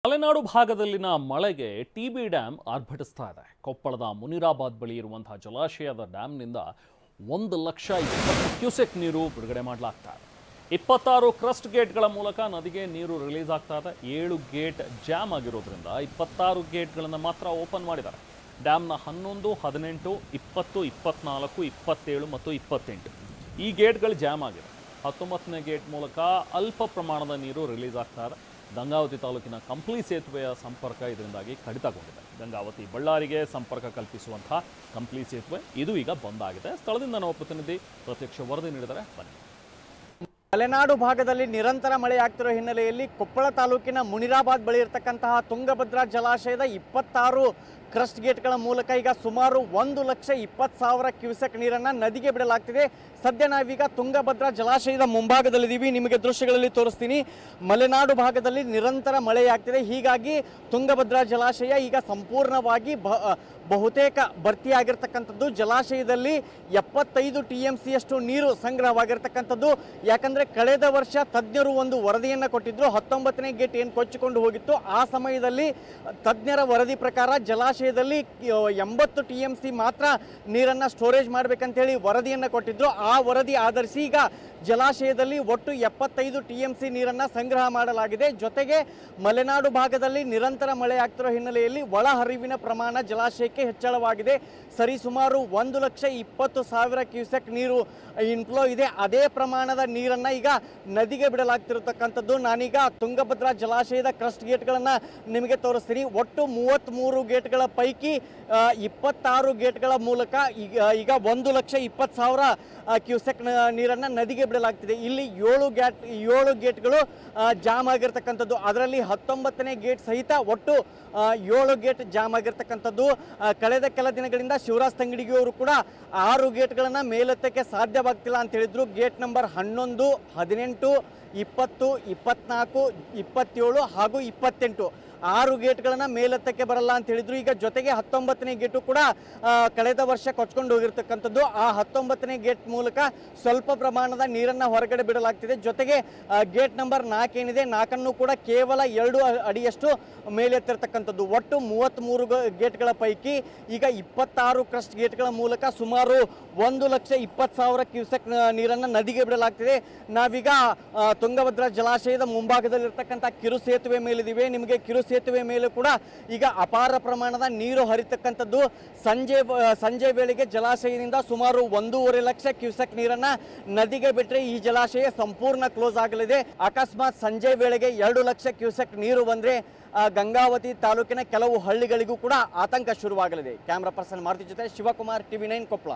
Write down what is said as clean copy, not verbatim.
ಮಲೆನಾಡು ಭಾಗದಲ್ಲಿನ ಮಳೆಗೆ TB dam ಆರ್ಭಟಿಸ್ತಾ ಇದೆ. ಕೊಪ್ಪಳದ ಮುನಿರಾಬಾದ್ ಬಳಿ ಇರುವಂತಹ ಜಲಾಶಯದ ಡ್ಯಾಂನಿಂದ 1,20,000 ಕ್ಯೂಸೆಕ್ ನೀರು ಬಿಡುಗಡೆ ಮಾಡಲಾಗ್ತಾ ಇದೆ. 26 ಕ್ರಸ್ಟ್ ಗೇಟ್ಗಳ ಮೂಲಕ ನದಿಗೆ ನೀರು ರಿಲೀಸ್ ಆಗ್ತಾ ಇದೆ. 7 ಗೇಟ್ ಜಾಮ್ ಆಗಿರೋದ್ರಿಂದ 26 ಗೇಟ್ಗಳನ್ನು ಮಾತ್ರ ಓಪನ್ ಮಾಡಿದ್ದಾರೆ. ಡ್ಯಾಮ್ನ 11, 18, 20, 24, 27 ಮತ್ತು 28 ಈ ಗೇಟ್ಗಳು ಜಾಮ್ ಆಗಿದೆ. 19ನೇ ಗೇಟ್ ಮೂಲಕ ಅಲ್ಪ ಪ್ರಮಾಣದ ನೀರು ರಿಲೀಸ್ ಆಗ್ತಾ ಇದೆ. ಗಂಗಾವತಿ ತಾಲೂಕಿನ ಕಂಪ್ಲಿ ಸೇತುವೆಯ ಸಂಪರ್ಕ ಇದರಿಂದಾಗಿ ಕಡಿತಗೊಂಡಿದೆ. ಗಂಗಾವತಿ ಬಳ್ಳಾರಿಗೆ ಸಂಪರ್ಕ ಕಲ್ಪಿಸುವಂತಹ ಕಂಪ್ಲಿ ಸೇತುವೆ ಇದು ಈಗ ಬಂದ್ ಆಗಿದೆ. ಸ್ಥಳದಿಂದ ನಾವು ಪ್ರತಿನಿಧಿ ಪ್ರತ್ಯಕ್ಷ ವರದಿ ನೀಡಿದರೆ ಬನ್ನಿ. ಮಲೆನಾಡು ಭಾಗದಲ್ಲಿ ನಿರಂತರ ಮಳೆಯಾಗ್ತಿರೋ ಹಿನ್ನೆಲೆಯಲ್ಲಿ ಕೊಪ್ಪಳ ತಾಲೂಕಿನ ಮುನಿರಾಬಾದ್ ಬಳಿ ಇರತಕ್ಕಂತಹ ತುಂಗಭದ್ರಾ ಜಲಾಶಯದ 26 ಕ್ರಸ್ಟ್ ಗೇಟ್ಗಳ ಮೂಲಕ ಈಗ ಸುಮಾರು 1,20,000 ಕ್ಯೂಸೆಕ್ ನೀರನ್ನು ನದಿಗೆ ಬಿಡಲಾಗ್ತಿದೆ. ಸದ್ಯ ನಾವೀಗ ತುಂಗಭದ್ರಾ ಜಲಾಶಯದ ಮುಂಭಾಗದಲ್ಲಿದ್ದೀವಿ. ನಿಮಗೆ ದೃಶ್ಯಗಳಲ್ಲಿ ತೋರಿಸ್ತೀನಿ. ಮಲೆನಾಡು ಭಾಗದಲ್ಲಿ ನಿರಂತರ ಮಳೆಯಾಗ್ತಿದೆ. ಹೀಗಾಗಿ ತುಂಗಭದ್ರಾ ಜಲಾಶಯ ಈಗ ಸಂಪೂರ್ಣವಾಗಿ ಬಹುತೇಕ ಭರ್ತಿಯಾಗಿರ್ತಕ್ಕಂಥದ್ದು. ಜಲಾಶಯದಲ್ಲಿ 75 TMCಯಷ್ಟು ನೀರು ಸಂಗ್ರಹವಾಗಿರ್ತಕ್ಕಂಥದ್ದು. ಯಾಕಂದರೆ ಕಳೆದ ವರ್ಷ ತಜ್ಞರು ಒಂದು ವರದಿಯನ್ನು ಕೊಟ್ಟಿದ್ದರು. 19ನೇ ಗೇಟ್ ಏನು ಕೊಚ್ಚಿಕೊಂಡು ಹೋಗಿತ್ತು ಆ ಸಮಯದಲ್ಲಿ ತಜ್ಞರ ವರದಿ ಪ್ರಕಾರ ಜಲಾಶಯದಲ್ಲಿ 80 TMC ಮಾತ್ರ ನೀರನ್ನು ಸ್ಟೋರೇಜ್ ಮಾಡಬೇಕಂತೇಳಿ ವರದಿಯನ್ನು ಕೊಟ್ಟಿದ್ದರು. ಆ ವರದಿ ಆಧರಿಸಿ ಈಗ ಜಲಾಶಯದಲ್ಲಿ ಒಟ್ಟು 75 TMC ನೀರನ್ನು ಸಂಗ್ರಹ ಮಾಡಲಾಗಿದೆ. ಜೊತೆಗೆ ಮಲೆನಾಡು ಭಾಗದಲ್ಲಿ ನಿರಂತರ ಮಳೆ ಆಗ್ತಿರೋ ಹಿನ್ನೆಲೆಯಲ್ಲಿ ಒಳಹರಿವಿನ ಪ್ರಮಾಣ ಜಲಾಶಯಕ್ಕೆ ಹೆಚ್ಚಳವಾಗಿದೆ. ಸರಿಸುಮಾರು 1,20,000 ಕ್ಯೂಸೆಕ್ ನೀರು ಇನ್ಫ್ಲೋ ಇದೆ. ಅದೇ ಪ್ರಮಾಣದ ನೀರನ್ನು ಈಗ ನದಿಗೆ ಬಿಡಲಾಗ್ತಿರತಕ್ಕಂಥದ್ದು. ನಾನೀಗ ತುಂಗಭದ್ರಾ ಜಲಾಶಯದ ಕ್ರಸ್ಟ್ ಗೇಟ್ಗಳನ್ನು ನಿಮಗೆ ತೋರಿಸ್ತೀನಿ. ಒಟ್ಟು 33 ಗೇಟ್ಗಳ ಪೈಕಿ 26 ಗೇಟ್ಗಳ ಮೂಲಕ ಈಗ 1,20,000 ಕ್ಯೂಸೆಕ್ ನೀರನ್ನು ನದಿಗೆ ಬಿಡಲಾಗ್ತಿದೆ. ಇಲ್ಲಿ 7 ಗೇಟ್ಗಳು ಜಾಮ್ ಆಗಿರ್ತಕ್ಕಂಥದ್ದು. ಅದರಲ್ಲಿ 19ನೇ ಗೇಟ್ ಸಹಿತ ಒಟ್ಟು 7 ಗೇಟ್ ಜಾಮ್ ಆಗಿರ್ತಕ್ಕಂಥದ್ದು. ಕಳೆದ ಕೆಲ ದಿನಗಳಿಂದ ಶಿವರಾಜ್ ತಂಗಡಿಗೆ ಅವರು ಕೂಡ 6 ಗೇಟ್ಗಳನ್ನು ಮೇಲೆತ್ತಕ್ಕೆ ಸಾಧ್ಯವಾಗ್ತಿಲ್ಲ ಅಂತ ಹೇಳಿದ್ರು. ಗೇಟ್ ನಂಬರ್ 11, 18, 20, 24, 27 ಹಾಗೂ 28 6 ಗೇಟ್ಗಳನ್ನು ಮೇಲೆತ್ತಕ್ಕೆ ಬರಲ್ಲ ಅಂತ ಹೇಳಿದ್ರು. ಈಗ ಜೊತೆಗೆ 19ನೇ ಗೇಟು ಕೂಡ ಕಳೆದ ವರ್ಷ ಕೊಚ್ಕೊಂಡು ಹೋಗಿರ್ತಕ್ಕಂಥದ್ದು. ಆ 19ನೇ ಗೇಟ್ ಮೂಲಕ ಸ್ವಲ್ಪ ಪ್ರಮಾಣದ ನೀರನ್ನು ಹೊರಗಡೆ ಬಿಡಲಾಗ್ತಿದೆ. ಜೊತೆಗೆ ಗೇಟ್ ನಂಬರ್ 4 ಏನಿದೆ 4ಅನ್ನು ಕೂಡ ಕೇವಲ 2 ಅಡಿಯಷ್ಟು ಮೇಲೆತ್ತಿರ್ತಕ್ಕಂಥದ್ದು. ಒಟ್ಟು 33 ಗೇಟ್ಗಳ ಪೈಕಿ ಈಗ 26 ಕ್ರಸ್ಟ್ ಗೇಟ್ಗಳ ಮೂಲಕ ಸುಮಾರು 1,20,000 ಕ್ಯೂಸೆಕ್ ನೀರನ್ನು ನದಿಗೆ ಬಿಡಲಾಗ್ತಿದೆ. ನಾವೀಗ ತುಂಗಭದ್ರಾ ಜಲಾಶಯದ ಮುಂಭಾಗದಲ್ಲಿರ್ತಕ್ಕಂಥ ಕಿರು ಸೇತುವೆ ಮೇಲಿದ್ದೀವಿ. ನಿಮಗೆ ಕಿರು ಸೇತುವೆ ಮೇಲೆ ಕೂಡ ಈಗ ಅಪಾರ ಪ್ರಮಾಣದ ನೀರು ಹರಿತಕ್ಕಂಥದ್ದು. ಸಂಜೆ ವೇಳೆಗೆ ಜಲಾಶಯದಿಂದ ಸುಮಾರು 1.5 ಲಕ್ಷ ಕ್ಯೂಸೆಕ್ ನೀರನ್ನು ನದಿಗೆ ಬಿಟ್ಟರೆ ಈ ಜಲಾಶಯ ಸಂಪೂರ್ಣ ಕ್ಲೋಸ್ ಆಗಲಿದೆ. ಅಕಸ್ಮಾತ್ ಸಂಜೆ ವೇಳೆಗೆ 2 ಲಕ್ಷ ಕ್ಯೂಸೆಕ್ ನೀರು ಬಂದರೆ ಗಂಗಾವತಿ ತಾಲೂಕಿನ ಕೆಲವು ಹಳ್ಳಿಗಳಿಗೂ ಕೂಡ ಆತಂಕ ಶುರುವಾಗಲಿದೆ. ಕ್ಯಾಮ್ರಾ ಪರ್ಸನ್ ಮಾರುತಿ ಜೊತೆ ಶಿವಕುಮಾರ್, TV9 ಕೊಪ್ಪಳ.